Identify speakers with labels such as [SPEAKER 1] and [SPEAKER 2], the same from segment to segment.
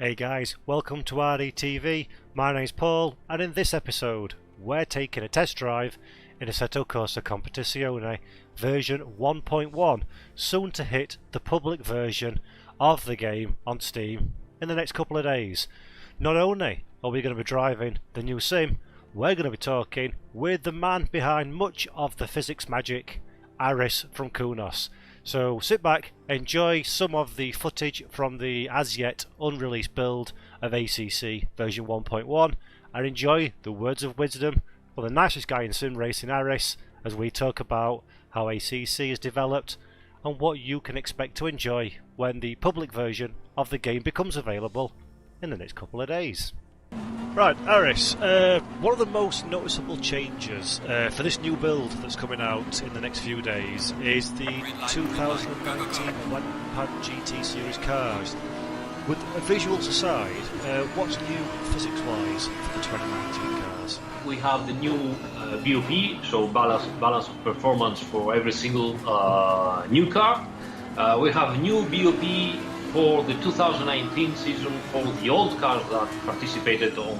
[SPEAKER 1] Hey guys, welcome to RDTV. My name's Paul, and in this episode, we're taking a test drive in Assetto Corsa Competizione version 1.1, soon to hit the public version of the game on Steam in the next couple of days. Not only are we going to be driving the new sim, we're going to be talking with the man behind much of the physics magic, Aris from Kunos. So sit back, enjoy some of the footage from the as yet unreleased build of ACC version 1.1 and enjoy the words of wisdom from the nicest guy in sim racing, Aris, as we talk about how ACC is developed and what you can expect to enjoy when the public version of the game becomes available in the next couple of days. Right, Aris, one of the most noticeable changes for this new build that's coming out in the next few days is the 2019 blancpain GT Series cars. With visuals aside, what's new physics-wise for the 2019 cars?
[SPEAKER 2] We have the new BOP, so balance of performance for every single new car. We have a new BOP for the 2019 season for the old cars that participated on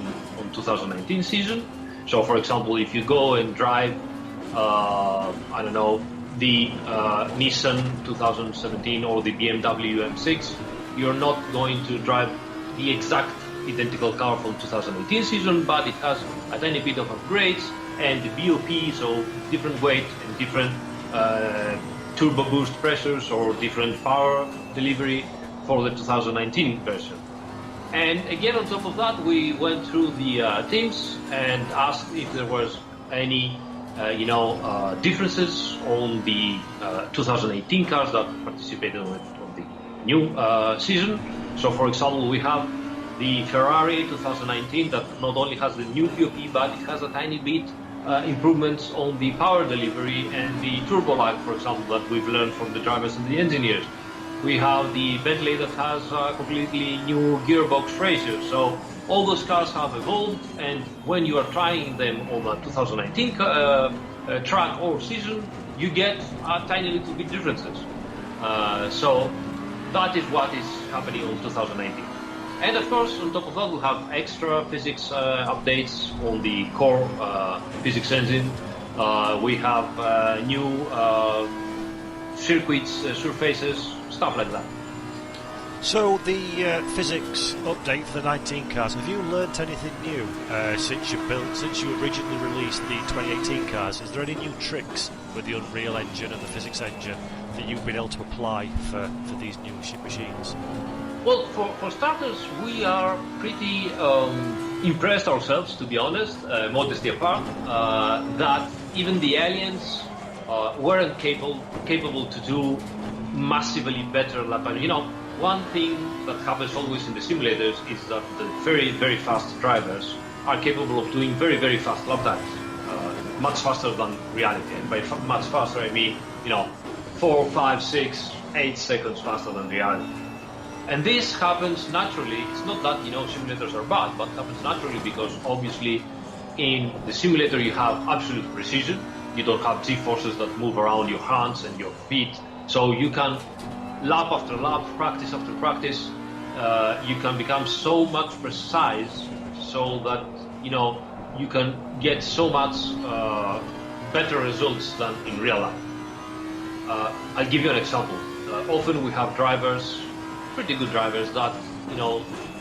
[SPEAKER 2] 2019 season. So for example, if you go and drive, I don't know, the Nissan 2017 or the BMW M6, you're not going to drive the exact identical car from 2018 season, but it has a tiny bit of upgrades, and the BOP, so different weight and different turbo boost pressures or different power delivery for the 2019 version. And again, on top of that, we went through the teams and asked if there was any differences on the 2018 cars that participated on the new season. So for example, we have the Ferrari 2019 that not only has the new BOP, but it has a tiny bit improvements on the power delivery and the turbo lag, for example, that we've learned from the drivers and the engineers. We have the Bentley that has a completely new gearbox ratio. So all those cars have evolved, and when you are trying them on the 2019 track or season, you get a tiny little bit differences. So that is what is happening on 2019. And of course, on top of that, we have extra physics updates on the core physics engine. We have new circuits, surfaces, stuff like that.
[SPEAKER 1] So the physics update for the 19 cars, have you learnt anything new since you originally released the 2018 cars? Is there any new tricks with the Unreal Engine and the physics engine that you've been able to apply for these new machines?
[SPEAKER 2] Well, for starters, we are pretty impressed ourselves, to be honest, modesty apart, that even the aliens weren't capable to do massively better lap time. You know, one thing that happens always in the simulators is that the very, very fast drivers are capable of doing very, very fast lap times, much faster than reality. And by much faster, I mean, 4, 5, 6, 8 seconds faster than reality. And this happens naturally. It's not that, simulators are bad, but it happens naturally because obviously in the simulator you have absolute precision. You don't have G-forces that move around your hands and your feet. So you can, lap after lap, practice after practice, you can become so much precise so that, you can get so much better results than in real life. I'll give you an example. Often we have drivers, pretty good drivers, that,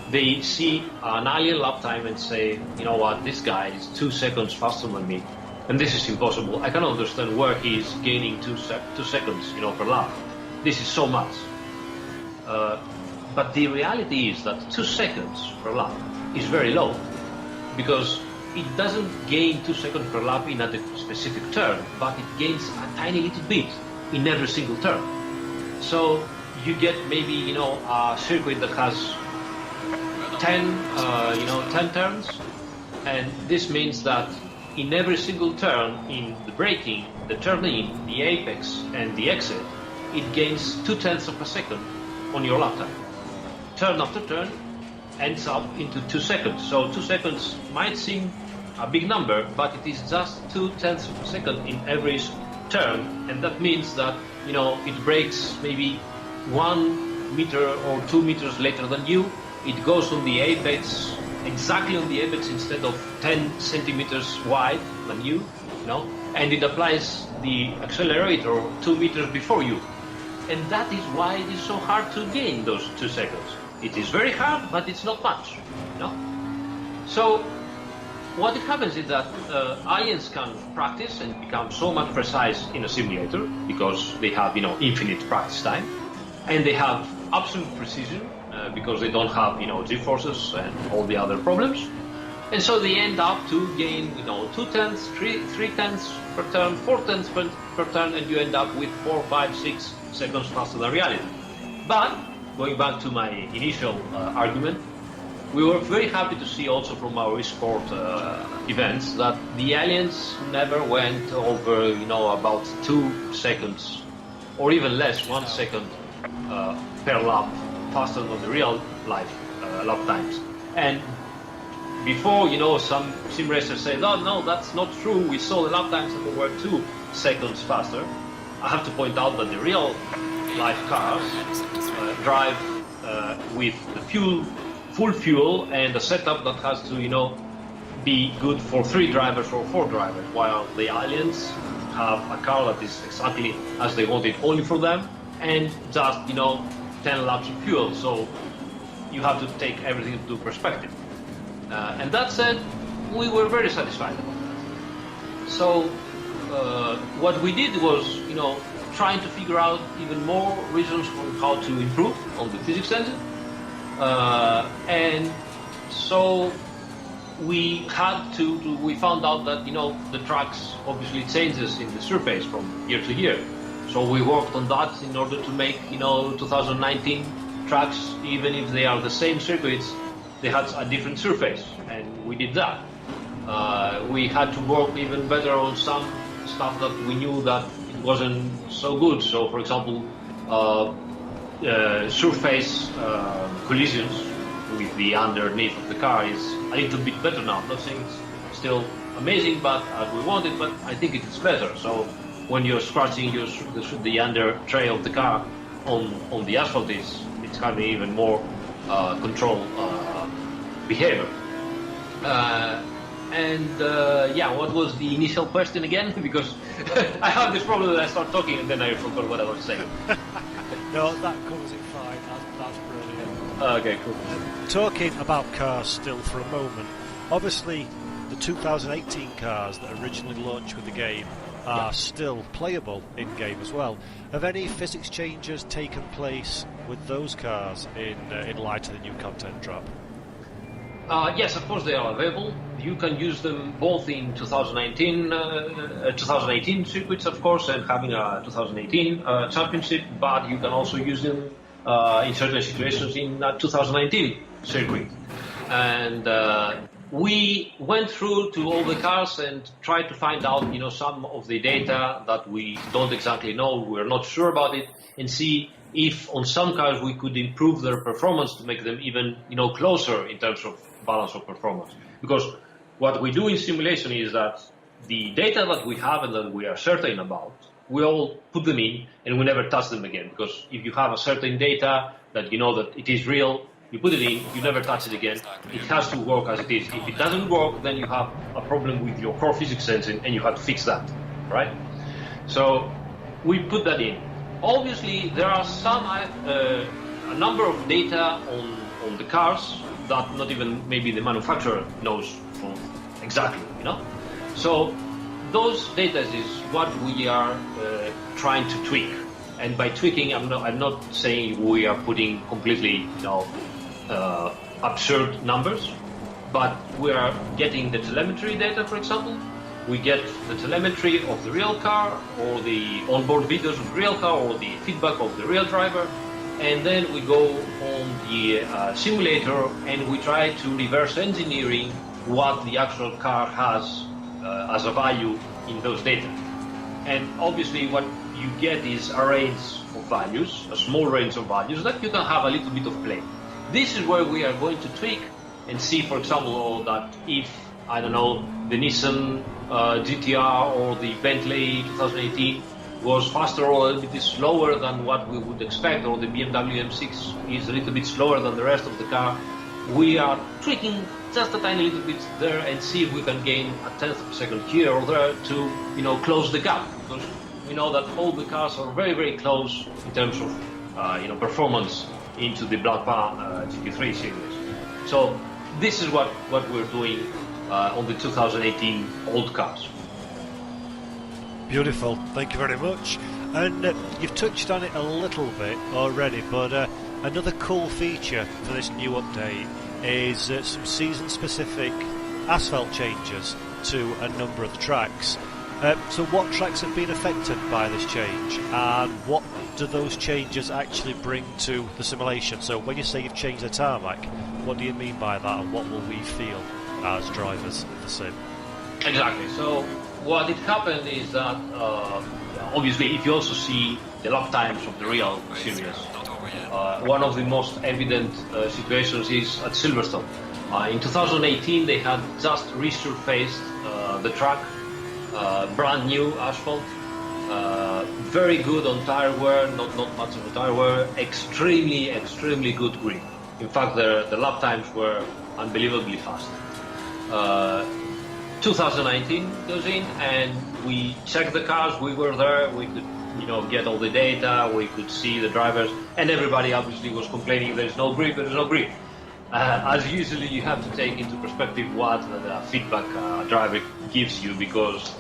[SPEAKER 2] they see an alien lap time and say, you know what, this guy is 2 seconds faster than me. And this is impossible. I cannot understand where he is gaining 2 seconds, per lap. This is so much. But the reality is that 2 seconds per lap is very low, because it doesn't gain 2 seconds per lap in a specific turn, but it gains a tiny little bit in every single turn. So you get maybe, a circuit that has 10 turns, and this means that in every single turn, in the braking, the turn-in, the apex, and the exit, it gains 0.2 of a second on your lap time. Turn after turn ends up into 2 seconds. So 2 seconds might seem a big number, but it is just 0.2 of a second in every turn, and that means that, it brakes maybe 1 meter or 2 meters later than you, it goes on the apex, exactly on the apex instead of 10 centimeters wide than you know, and it applies the accelerator 2 meters before you. And that is why it is so hard to gain those 2 seconds. It is very hard, but it's not much, you know? So what it happens is that aliens can practice and become so much precise in a simulator because they have, infinite practice time, and they have absolute precision because they don't have, G-forces and all the other problems. And so they end up to gain, 2 tenths, 3 tenths per turn, 4 tenths per turn, and you end up with 4, 5, 6 seconds faster than reality. But going back to my initial argument, we were very happy to see also from our esport events that the aliens never went over, about 2 seconds, or even less, 1 second per lap faster than the real life lap times. And before, some sim racers said, "Oh no, that's not true. We saw the lap times and they were 2 seconds faster." I have to point out that the real life cars drive with the full fuel and a setup that has to, be good for 3 drivers or 4 drivers, while the aliens have a car that is exactly as they want it, only for them, and just, 10 laps of fuel. So you have to take everything into perspective. And that said, we were very satisfied about that. So what we did was, trying to figure out even more reasons on how to improve on the physics engine. And so we found out that, the tracks obviously changes in the surface from year to year. So we worked on that in order to make, 2019 tracks, even if they are the same circuits, they had a different surface, and we did that. We had to work even better on some stuff that we knew that it wasn't so good. So, for example, surface collisions with the underneath of the car is a little bit better now. I'm not saying it's still amazing, but as we wanted, but I think it is better. So when you're scratching the under tray of the car on the asphalt, it's having even more control behavior. What was the initial question again? Because I have this problem that I start talking and then I forgot what I was saying.
[SPEAKER 1] No, that covers it fine. That's brilliant.
[SPEAKER 2] Okay, cool.
[SPEAKER 1] Talking about cars still for a moment, obviously the 2018 cars that originally launched with the game are still playable in-game as well. Have any physics changes taken place with those cars in light of the new content drop?
[SPEAKER 2] Yes, of course they are available. You can use them both in 2018 circuits, of course, and having a 2018 championship, but you can also use them in certain situations in a 2019 circuit. And we went through to all the cars and tried to find out, some of the data that we don't exactly know, we're not sure about it, and see if on some cars we could improve their performance to make them even, closer in terms of balance of performance. Because what we do in simulation is that the data that we have and that we are certain about, we all put them in and we never touch them again. Because if you have a certain data that you know that it is real, you put it in, you never touch it again. It has to work as it is. If it doesn't work, then you have a problem with your core physics engine and you have to fix that, right? So we put that in. Obviously, there are a number of data on the cars that not even maybe the manufacturer knows exactly, So those data is what we are trying to tweak. And by tweaking, I'm not saying we are putting completely, absurd numbers, but we are getting the telemetry data, for example. We get the telemetry of the real car, or the onboard videos of the real car, or the feedback of the real driver, and then we go on the simulator and we try to reverse engineering what the actual car has as a value in those data. And obviously what you get is a range of values, a small range of values that you can have a little bit of play. This is where we are going to tweak and see, for example, that if, I don't know, the Nissan GTR or the Bentley 2018 was faster or a little bit slower than what we would expect, or the BMW M6 is a little bit slower than the rest of the car, we are tweaking just a tiny little bit there and see if we can gain a tenth of a second here or there to, close the gap. Because we know that all the cars are very, very close in terms of, performance into the blancpain GT3 series. So this is what we're doing on the 2018 old cars.
[SPEAKER 1] Beautiful, thank you very much. And you've touched on it a little bit already, but another cool feature for this new update is some season-specific asphalt changes to a number of the tracks. So what tracks have been affected by this change, and what do those changes actually bring to the simulation? So when you say you've changed the tarmac, what do you mean by that, and what will we feel as drivers of the sim?
[SPEAKER 2] Exactly. So what it happened is that obviously if you also see the lap times of the real series, one of the most evident situations is at Silverstone. In 2018 they had just resurfaced the track, brand new asphalt, very good on tire wear, not much of a tire wear, extremely good grip. In fact, the lap times were unbelievably fast. 2019 goes in and we checked the cars, we were there, we could get all the data, we could see the drivers, and everybody obviously was complaining there's no grip. As usually you have to take into perspective what the feedback driver gives you, because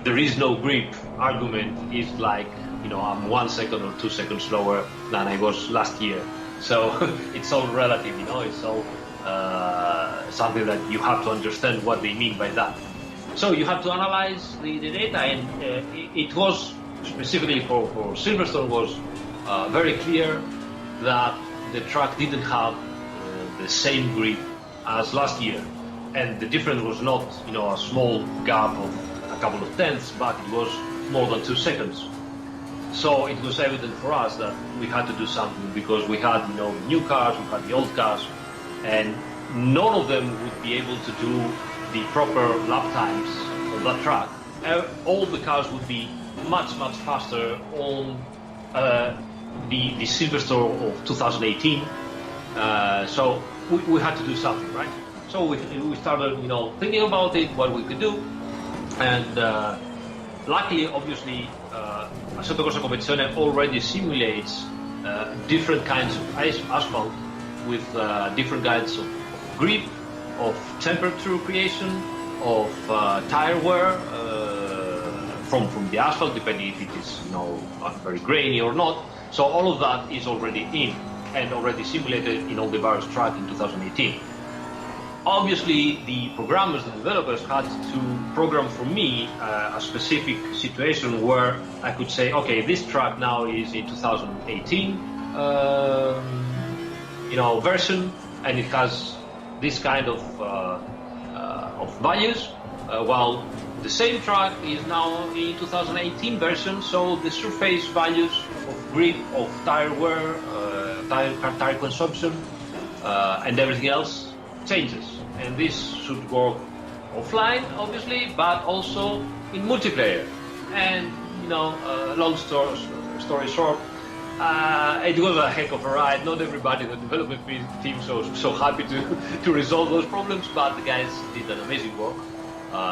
[SPEAKER 2] there is no grip argument is like, I'm 1 second or 2 seconds slower than I was last year. So it's all relative, it's all something that you have to understand what they mean by that. So you have to analyze the data, and it was specifically for Silverstone was very clear that the track didn't have the same grip as last year, and the difference was not a small gap of a couple of tenths, but it was more than 2 seconds. So it was evident for us that we had to do something, because we had new cars, we had the old cars, and none of them would be able to do the proper lap times on that track. All the cars would be much faster on the Silverstone of 2018. So we had to do something, right? So we started, thinking about it, what we could do, and luckily, obviously, Assetto Corsa Competizione already simulates different kinds of asphalt with different kinds of grip, of temperature creation, of tire wear from the asphalt, depending if it is very grainy or not. So all of that is already in and already simulated in all the various tracks in 2018. Obviously, the programmers, the developers, had to program for me a specific situation where I could say, okay, this track now is in 2018 version, and it has this kind of values, while the same track is now in 2018 version, so the surface values of grip, of tire wear, tire consumption, and everything else changes. And this should work offline, obviously, but also in multiplayer. And long story short, it was a heck of a ride. Not everybody in the development team so happy to resolve those problems, but the guys did an amazing work.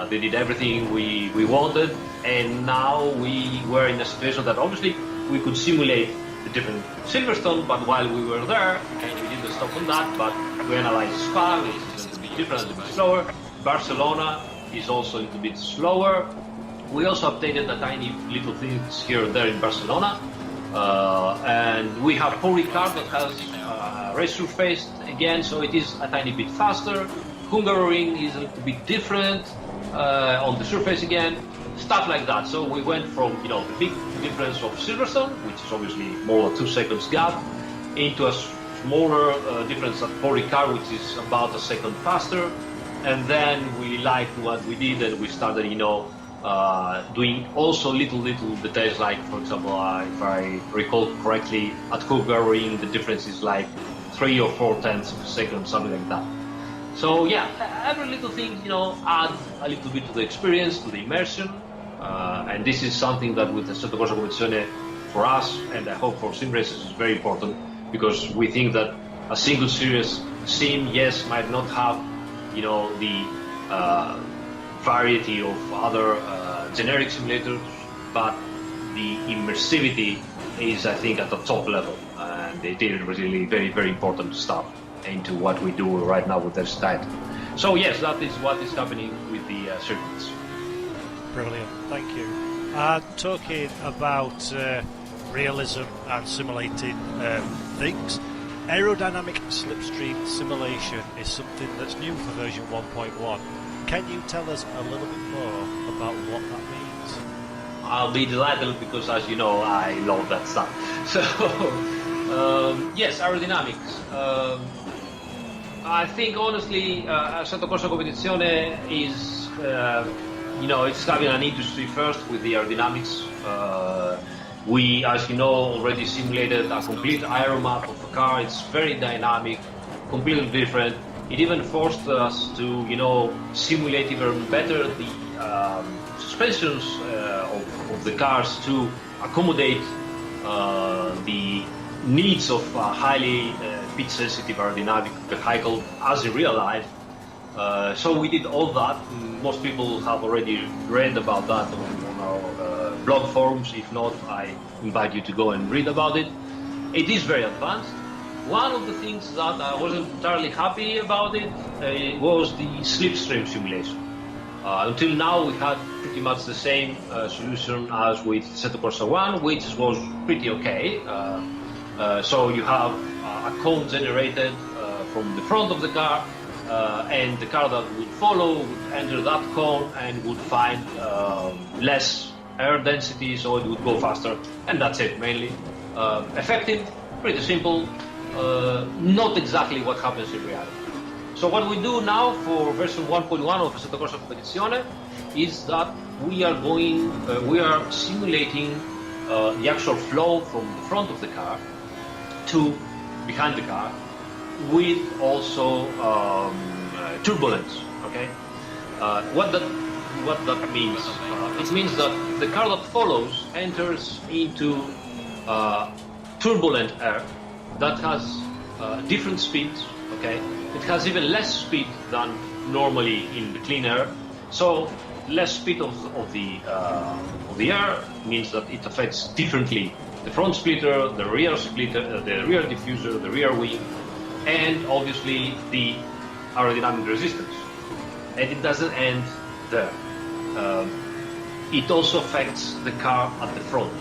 [SPEAKER 2] They did everything we wanted, and now we were in a situation that obviously we could simulate the different Silverstone, but while we were there, and we didn't stop on that, but we analyzed Spa, which is a little bit different, a little bit slower. Barcelona is also a little bit slower. We also updated the tiny little things here and there in Barcelona. And we have Paul Ricard that has resurfaced again, so it is a tiny bit faster. Hungaroring is a little bit different on the surface again, stuff like that. So we went from the big difference of Silverstone, which is obviously more than 2 seconds gap, into a smaller difference at Paul Ricard, which is about a second faster. And then we liked what we did, and we started doing also little details, like, for example, if I recall correctly, at Hungaroring the difference is like 3 or 4 tenths of a second, something like that. So yeah, every little thing adds a little bit to the experience, to the immersion, and this is something that with Assetto Corsa Competizione for us, and I hope for sim racers, is very important, because we think that a single series sim, yes, might not have, the variety of other generic simulators, but the immersivity is, I think, at the top level, and they did really very, very important stuff into what we do right now with their site. So yes, that is what is happening with the circuits.
[SPEAKER 1] Brilliant, thank you. Talking about realism and simulated things, aerodynamic slipstream simulation is something that's new for version 1.1. Can you tell us a little bit more about what that means?
[SPEAKER 2] I'll be delighted because, as you know, I love that stuff. So, yes, aerodynamics. I think, honestly, Assetto Corsa Competizione is, it's having an industry first with the aerodynamics. We, as you know, already simulated a complete aero map of a car. It's very dynamic, completely different. It even forced us to, simulate even better the suspensions of the cars to accommodate the needs of a highly pitch-sensitive aerodynamic vehicle as in real life. So we did all that. Most people have already read about that on our blog forums. If not, I invite you to go and read about it. It is very advanced. One of the things that I wasn't entirely happy about it was the slipstream simulation. Until now, we had pretty much the same solution as with Assetto Corsa 1, which was pretty okay. So you have a cone generated from the front of the car, and the car that would follow would enter that cone and would find less air density, so it would go faster, and that's it mainly. Effective, pretty simple, not exactly what happens in reality. So what we do now for version 1.1 of Assetto Corsa Competizione is that we are simulating the actual flow from the front of the car to behind the car, with also turbulence. Okay, what that means? It means that the car that follows enters into turbulent air that has different speeds. Okay, it has even less speed than normally in the clean air. So less speed of the air means that it affects differently the front splitter, the rear splitter, the rear diffuser, the rear wing, and obviously the aerodynamic resistance. And it doesn't end there. It also affects the car at the front.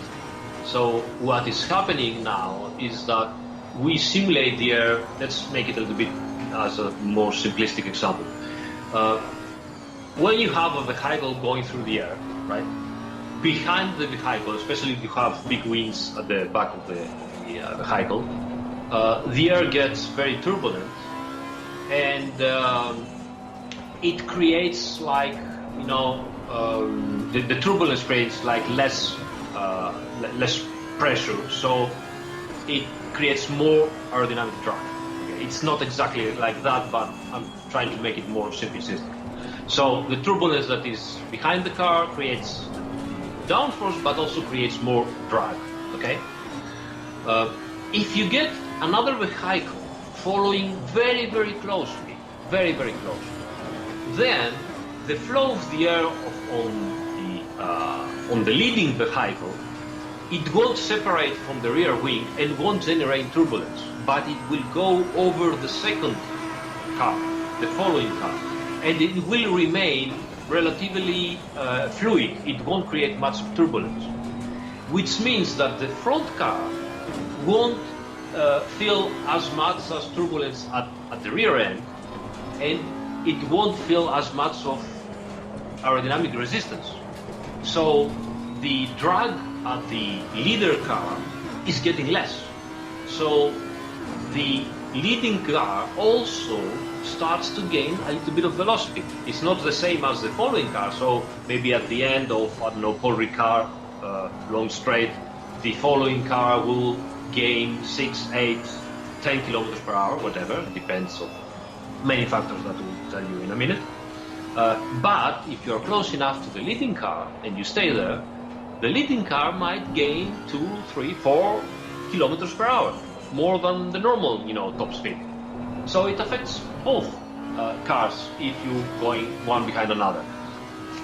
[SPEAKER 2] So what is happening now is that we simulate the air. Let's make it a little bit as a more simplistic example. When you have a vehicle going through the air, right? Behind the vehicle, especially if you have big wings at the back of the vehicle, the air gets very turbulent, and it creates the turbulence creates less pressure, so it creates more aerodynamic drag. Okay? It's not exactly like that, but I'm trying to make it more simplistic. So the turbulence that is behind the car creates downforce, but also creates more drag. Okay. If you get another vehicle following very, very closely, then the flow of the air on the leading vehicle, it won't separate from the rear wing and won't generate turbulence, but it will go over the second car, the following car, and it will remain relatively fluid. It won't create much turbulence, which means that the front car won't feel as much as turbulence at the rear end, and it won't feel as much of aerodynamic resistance. So the drag at the leader car is getting less. So the leading car also starts to gain a little bit of velocity. It's not the same as the following car, so maybe at the end of, Paul Ricard long straight, the following car will gain 6, 8, 10 kilometers per hour, whatever, depends on many factors that we'll tell you in a minute. But if you're close enough to the leading car and you stay there, the leading car might gain 2, 3, 4 kilometers per hour, more than the normal, top speed. So it affects both cars if you're going one behind another.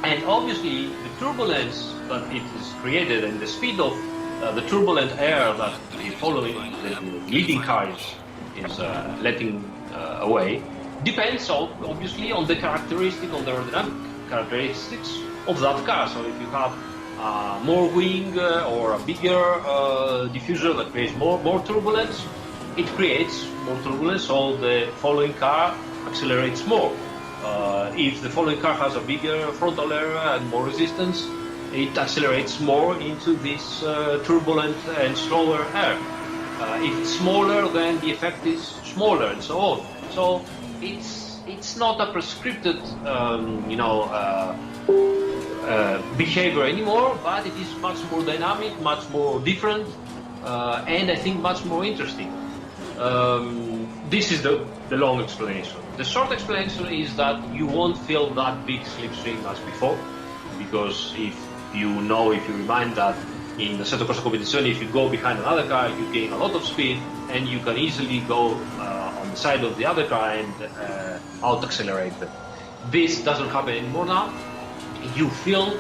[SPEAKER 2] And obviously the turbulence that it is created and the speed of the turbulent air that the leading car is letting away depends obviously on the characteristic, on the aerodynamic characteristics of that car. So if you have more wing or a bigger diffuser that creates more turbulence, it creates more turbulence, so the following car accelerates more. If the following car has a bigger frontal area and more resistance, it accelerates more into this turbulent and slower air. If it's smaller, then the effect is smaller, and so on. So it's not a prescripted, behavior anymore, but it is much more dynamic, much more different, and I think much more interesting. This is the long explanation. The short explanation is that you won't feel that big slipstream as before, because if you remind that in the Assetto Corsa Competizione, if you go behind another car, you gain a lot of speed, and you can easily go on the side of the other car and out-accelerate them. This doesn't happen anymore now. You feel,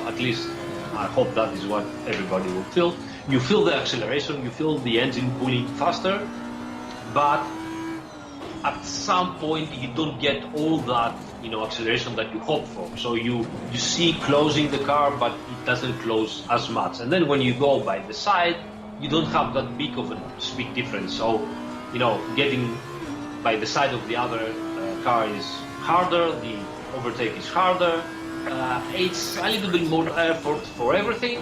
[SPEAKER 2] at least I hope that is what everybody will feel, you feel the acceleration, you feel the engine pulling faster, but at some point you don't get all that acceleration that you hope for. So you see closing the car, but it doesn't close as much. And then when you go by the side, you don't have that big of a speed difference. So getting by the side of the other car is harder, the overtake is harder. It's a little bit more effort for everything,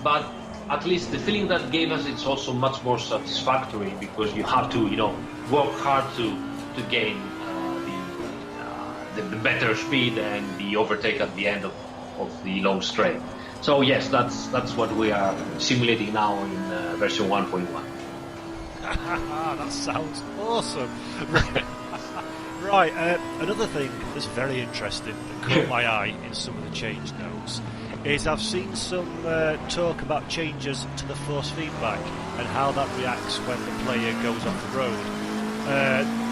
[SPEAKER 2] but at least the feeling that gave us, it's also much more satisfactory, because you have to work hard to gain the better speed and the overtake at the end of the long straight. So yes, that's what we are simulating now in version 1.1.
[SPEAKER 1] That sounds awesome. Right, another thing that's very interesting that caught my eye in some of the change notes is I've seen some talk about changes to the force feedback and how that reacts when the player goes off the road.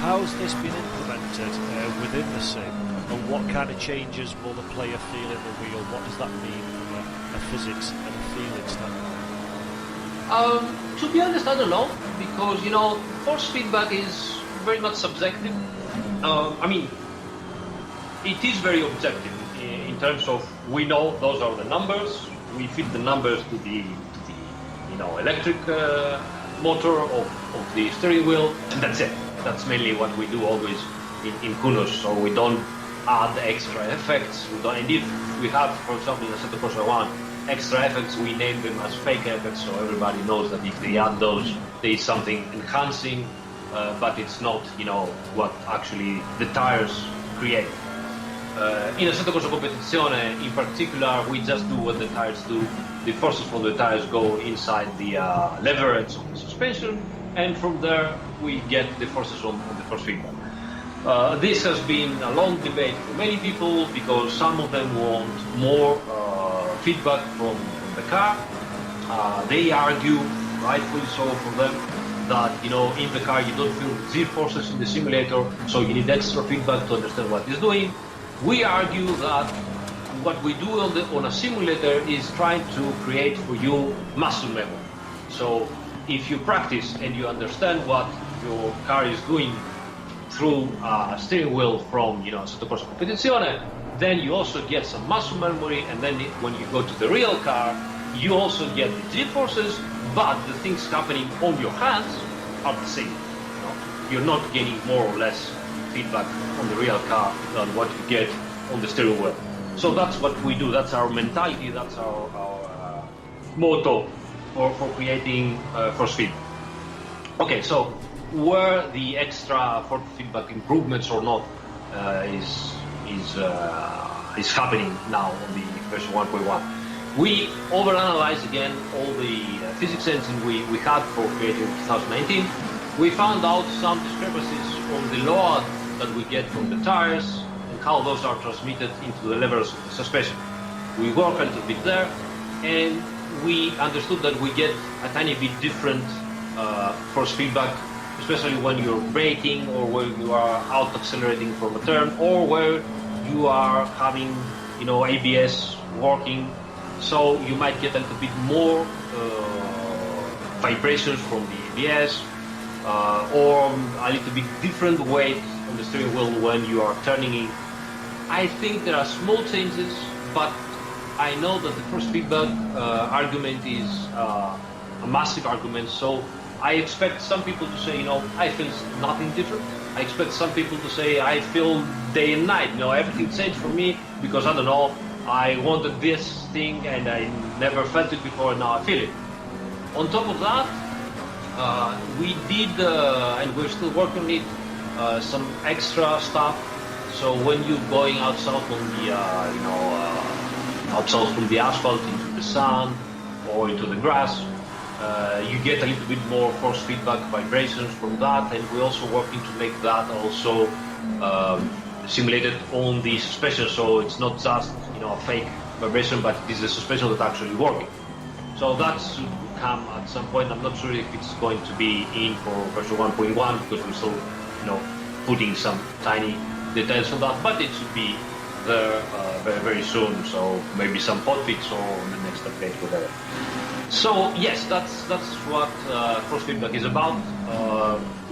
[SPEAKER 1] How's this been implemented within the sim, and what kind of changes will the player feel in the wheel? What does that mean from a physics and a feeling standpoint?
[SPEAKER 2] To be honest, I don't know, because force feedback is very much subjective. It is very objective in terms of we know those are the numbers. We fit the numbers to the electric motor of the steering wheel, and that's it. That's mainly what we do always in Kunos. So we don't add extra effects. And if we have, for example, in Assetto Corsa 1, extra effects, we name them as fake effects, so everybody knows that if they add those, there is something enhancing, but it's not, what actually the tires create. In Assetto Corsa Competizione, in particular, we just do what the tires do. The forces from the tires go inside the leverage of the suspension, and from there we get the forces on the force feedback. This has been a long debate for many people, because some of them want more feedback from the car. They argue, rightfully so for them, that in the car you don't feel the G-forces in the simulator, so you need extra feedback to understand what it's doing. We argue that what we do on a simulator is trying to create for you muscle memory. So if you practice and you understand what your car is doing through a steering wheel from Assetto Corsa Competizione, then you also get some muscle memory, and then when you go to the real car, you also get the G-forces, but the things happening on your hands are the same. You're not getting more or less feedback on the real car than what you get on the steering wheel. So that's what we do. That's our mentality. That's our motto for creating force feedback. Okay, so were the extra force feedback improvements or not is happening now on the version 1.1. We overanalyzed again all the physics engine we had for creating 2019. We found out some discrepancies on the load that we get from the tires and how those are transmitted into the levels of the suspension. We worked a little bit there, and we understood that we get a tiny bit different force feedback, especially when you're braking or when you are out accelerating from a turn or where you are having, ABS working. So you might get a little bit more vibrations from the ABS or a little bit different weight on the steering wheel when you are turning in. I think there are small changes, but I know that the force feedback argument is a massive argument. So I expect some people to say, I feel nothing different. I expect some people to say, I feel day and night. Everything changed for me because, I don't know, I wanted this thing and I never felt it before and now I feel it. On top of that, we did, and we're still working on it, some extra stuff. So when you're going outside from the, outside from the asphalt into the sun or into the grass, you get a little bit more force feedback vibrations from that, and we're also working to make that also simulated on the suspension, so it's not just a fake vibration, but it is a suspension that's actually working. So that should come at some point. I'm not sure if it's going to be in for version 1.1 because we're still putting some tiny details on that, but it should be there very, very soon. So maybe some hotfix or on the next update, whatever. So yes, that's what force feedback is about.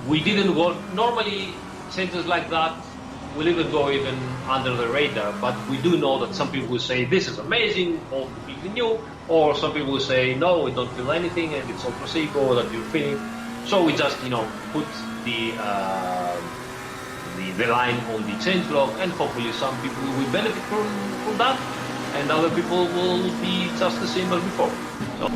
[SPEAKER 2] We didn't work normally. Changes like that will even go even under the radar, but we do know that some people will say this is amazing or completely new, or some people will say no, we don't feel anything and it's all placebo that you're feeling. So we just put the line on the change log, and hopefully some people will benefit from that, and other people will be just the same as before. So.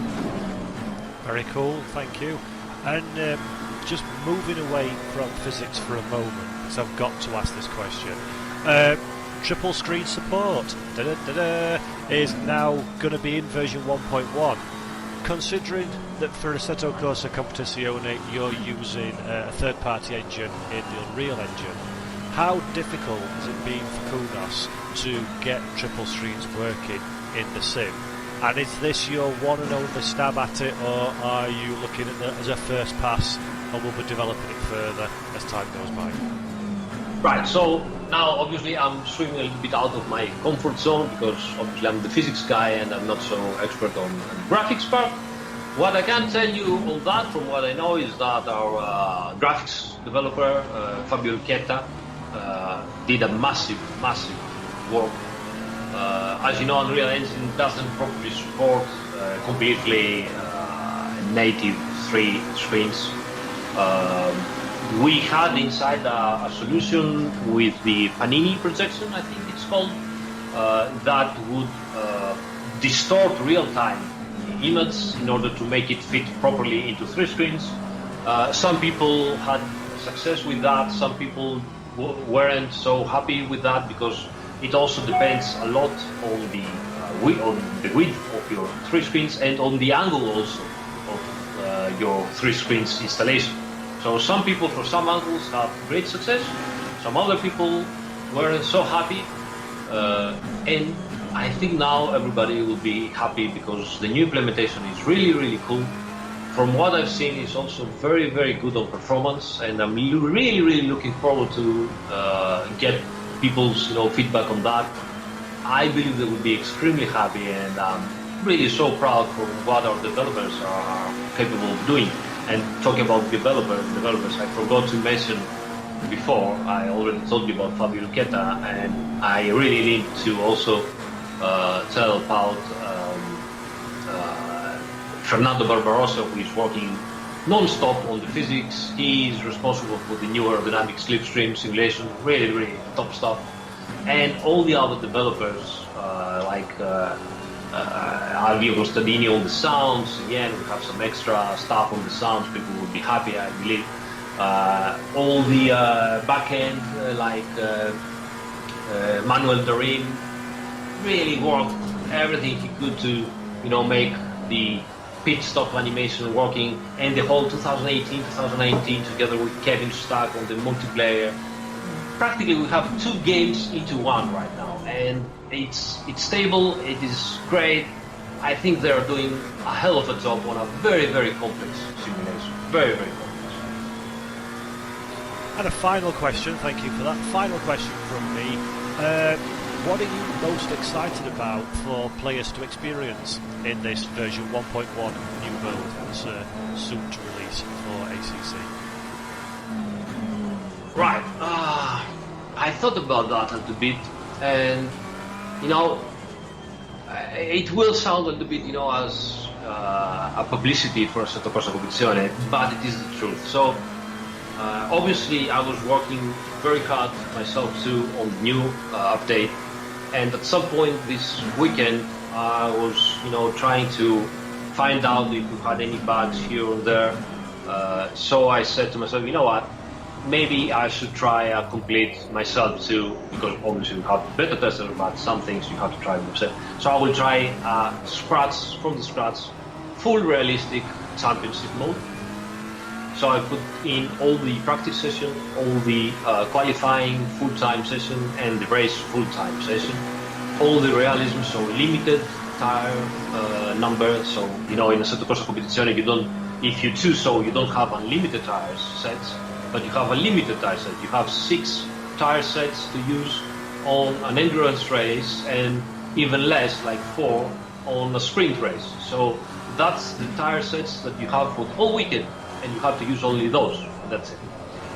[SPEAKER 1] Very cool, thank you. And just moving away from physics for a moment, because I've got to ask this question. Triple screen support is now going to be in version 1.1. Considering that for Assetto Corsa Competizione you're using a third-party engine in the Unreal Engine, how difficult has it been for Kunos to get triple screens working in the sim? And is this your one and only stab at it, or are you looking at it as a first pass and will be developing it further as time goes by?
[SPEAKER 2] Right, so now obviously I'm swimming a little bit out of my comfort zone because obviously I'm the physics guy and I'm not so expert on the graphics part. What I can tell you on that from what I know is that our graphics developer, Fabio Lucchetta, did a massive work. As you know, Unreal Engine doesn't properly support completely native 3 screens. We had inside a solution with the Panini projection, I think it's called, that would distort real-time image in order to make it fit properly into 3 screens. Some people had success with that, some people weren't so happy with that because it also depends a lot on the width of your 3 screens and on the angle also of your 3 screens installation. So some people for some angles have great success, some other people weren't so happy, and I think now everybody will be happy because the new implementation is really cool. From what I've seen, it's also very good on performance, and I'm really looking forward to get people's feedback on that. I believe they will be extremely happy, and I'm really so proud for what our developers are capable of doing. And talking about developers, I forgot to mention before, I already told you about Fabio Lucchetta, and I really need to also tell about Fernando Barbarossa, who is working non-stop on the physics. He is responsible for the new Aerodynamics Slipstream Simulation, really top stuff. And all the other developers, like Alvio Costadini on the sounds. Again, we have some extra stuff on the sounds. People will be happy, I believe. All the back-end, like Manuel Darin, really worked everything he could to, make the pit stop animation working, and the whole 2018-2019 together with Kevin Stack on the multiplayer. Practically, we have 2 games into one right now, and it's stable. It is great. I think they are doing a hell of a job on a very complex simulation. Very complex.
[SPEAKER 1] And a final question, thank you for that. Final question from me. What are you most excited about for players to experience in this version 1.1 new build that's soon to release for ACC?
[SPEAKER 2] Right. I thought about that a little bit, and it will sound a little bit, as a publicity for Assetto Corsa Competizione, but it is the truth. So obviously, I was working very hard myself too on the new update, and at some point this weekend, I was, trying to find out if we had any bugs here or there. So I said to myself, you know what? Maybe I should try a complete myself too, because obviously you have better testers, but some things you have to try yourself. So I will try scratch from the scratch, full realistic championship mode. So I put in all the practice session, all the qualifying full-time session, and the race full-time session. All the realism, so limited tire number. So in Assetto Corsa Competizione, if you choose so, you don't have unlimited tires sets, but you have a limited tire set. You have 6 tire sets to use on an endurance race, and even less, like 4 on a sprint race. So that's the tire sets that you have for the whole weekend, and you have to use only those. That's it.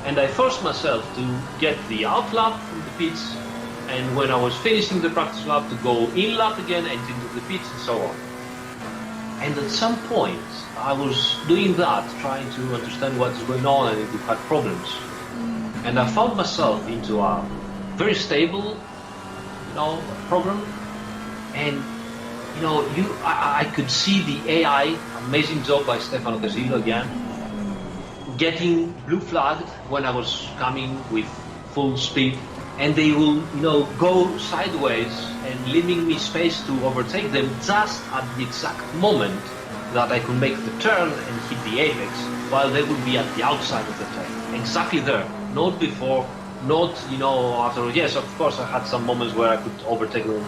[SPEAKER 2] And I forced myself to get the out lap from the pits, and when I was finishing the practice lap, to go in lap again and into the pits and so on. And at some point, I was doing that, trying to understand what's going on and if we had problems. And I found myself into a very stable, program. And, I could see the AI, amazing job by Stefano Casillo again, getting blue flagged when I was coming with full speed. And they will, go sideways and leaving me space to overtake them just at the exact moment that I could make the turn and hit the apex, while they would be at the outside of the turn. Exactly there, not before, not, after. Yes, of course, I had some moments where I could overtake them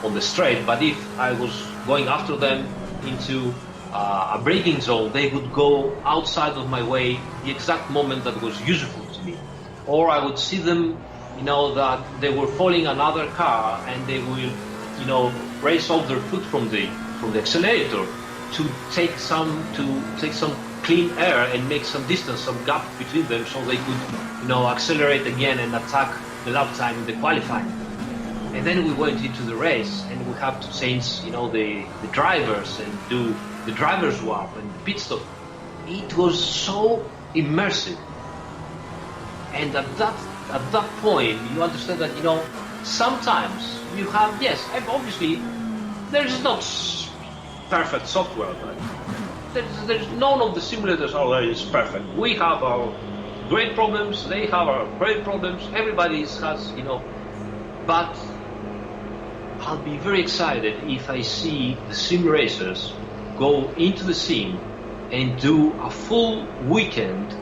[SPEAKER 2] on the straight, but if I was going after them into a braking zone, they would go outside of my way the exact moment that was useful to me. Or I would see them, that they were following another car, and they will, raise off their foot from the accelerator to take some clean air and make some distance, some gap between them, so they could, accelerate again and attack the lap time in the qualifying. And then we went into the race, and we have to change, the drivers and do the driver swap and the pit stop. It was so immersive, and at that point, you understand that, sometimes you have, yes, obviously, there's not perfect software, but there's none of the simulators out there is perfect. We have our great problems, they have our great problems, everybody has, but I'll be very excited if I see the sim racers go into the sim and do a full weekend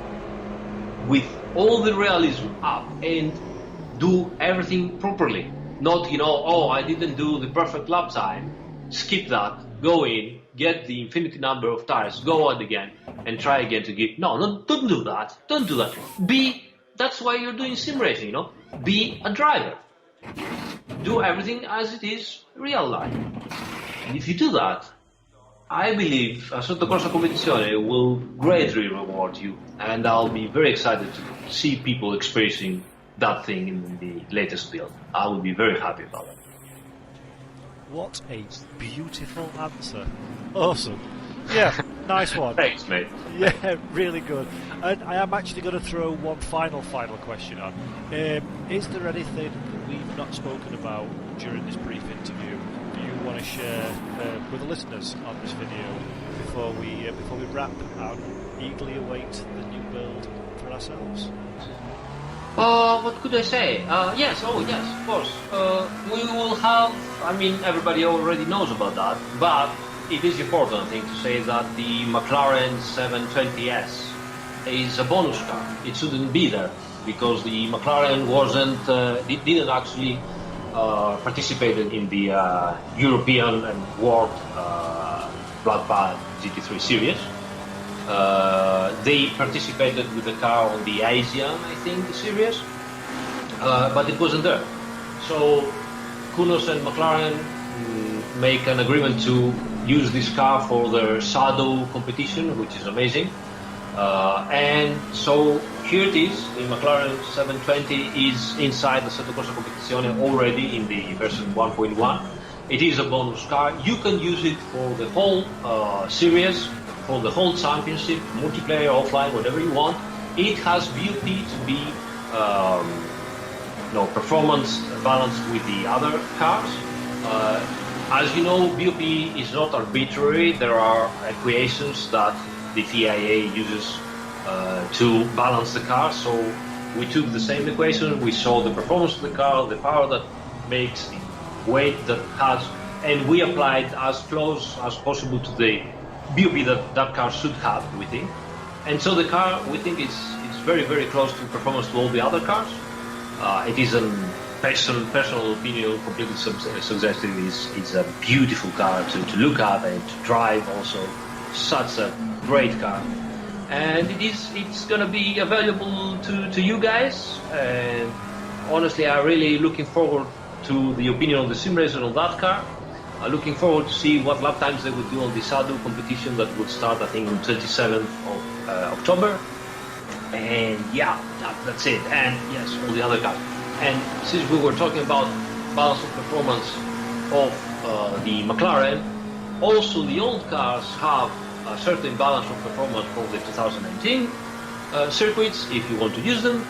[SPEAKER 2] with all the realism up and do everything properly. Not, I didn't do the perfect lap time, skip that, go in, get the infinity number of tires, go out again, and try again to get. No, don't do that. Don't do that. That's why you're doing sim racing, Be a driver. Do everything as it is real life. And if you do that, I believe Assetto Corsa Competizione will greatly reward you, and I'll be very excited to see people experiencing that thing in the latest build. I will be very happy about it.
[SPEAKER 1] What a beautiful answer. Awesome. Yeah, nice one.
[SPEAKER 2] Thanks, mate.
[SPEAKER 1] Yeah, really good. And I am actually going to throw one final question on. Is there anything that we've not spoken about during this brief interview you want to share with the listeners on this video before we wrap and eagerly await the new build for ourselves?
[SPEAKER 2] What could I say? Yes, of course. We will have, everybody already knows about that, but it is important, I think, to say that the Mclaren 720S is a bonus car. It shouldn't be there, because the Mclaren didn't actually participate in the European and World blancpain GT3 series. They participated with the car on the Asian, I think, series, but it wasn't there. So Kunos and McLaren make an agreement to use this car for their shadow competition, which is amazing. And so here it is, the McLaren 720 is inside the Assetto Corsa Competizione already in the version 1.1. It is a bonus car. You can use it for the whole series, for the whole championship, multiplayer, offline, whatever you want. It has BOP to be performance balanced with the other cars. As you know, BOP is not arbitrary. There are equations that the FIA uses to balance the car. So we took the same equation, we saw the performance of the car, the power that makes, the weight that has, and we applied as close as possible to the BOP that car should have, we think. And so the car, we think, is very, very close to performance to all the other cars. It is a personal opinion, completely suggestive. It's a beautiful car to look at and to drive also. Such a great car. And it's going to be available to you guys. And honestly, I'm really looking forward to the opinion of the sim racer on that car. I'm looking forward to see what lap times they would do on the Shadow competition that would start, I think, on 27th of October. And yeah, that's it. And yes, all the other cars. And since we were talking about balance of performance of the McLaren, also the old cars have a certain balance of performance for the 2019 circuits, if you want to use them.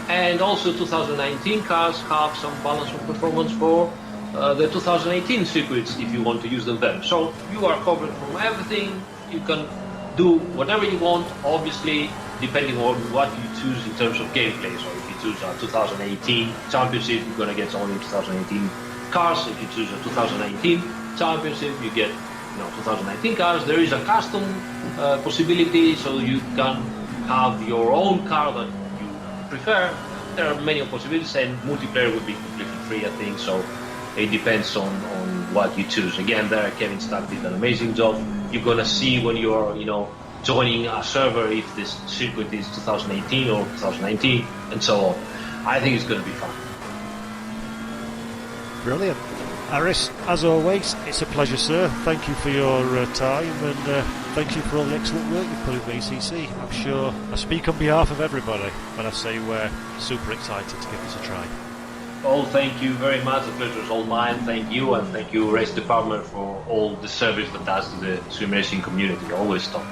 [SPEAKER 2] And also 2019 cars have some balance of performance for the 2018 circuits, if you want to use them then. So you are covered from everything. You can do whatever you want, obviously, depending on what you choose in terms of gameplay. So if you choose a 2018 championship, you're going to get only 2018 cars. If you choose a 2019 championship, you get 2019 cars. There is a custom possibility, so you can have your own car that you prefer. There are many possibilities, and multiplayer would be completely free, I think. So it depends on what you choose. Again, there Kevin Stack did an amazing job. You're gonna see when you're joining a server if this circuit is 2018 or 2019 and so on. I think it's gonna be fun.
[SPEAKER 1] Brilliant. Aris, as always, it's a pleasure, sir. Thank you for your time, and thank you for all the excellent work you've put in VCC. I'm sure I speak on behalf of everybody when I say we're super excited to give this a try.
[SPEAKER 2] Oh, thank you very much. The pleasure is all mine. Thank you, and thank you, Race Department, for all the service that does to the sim racing community. Always top.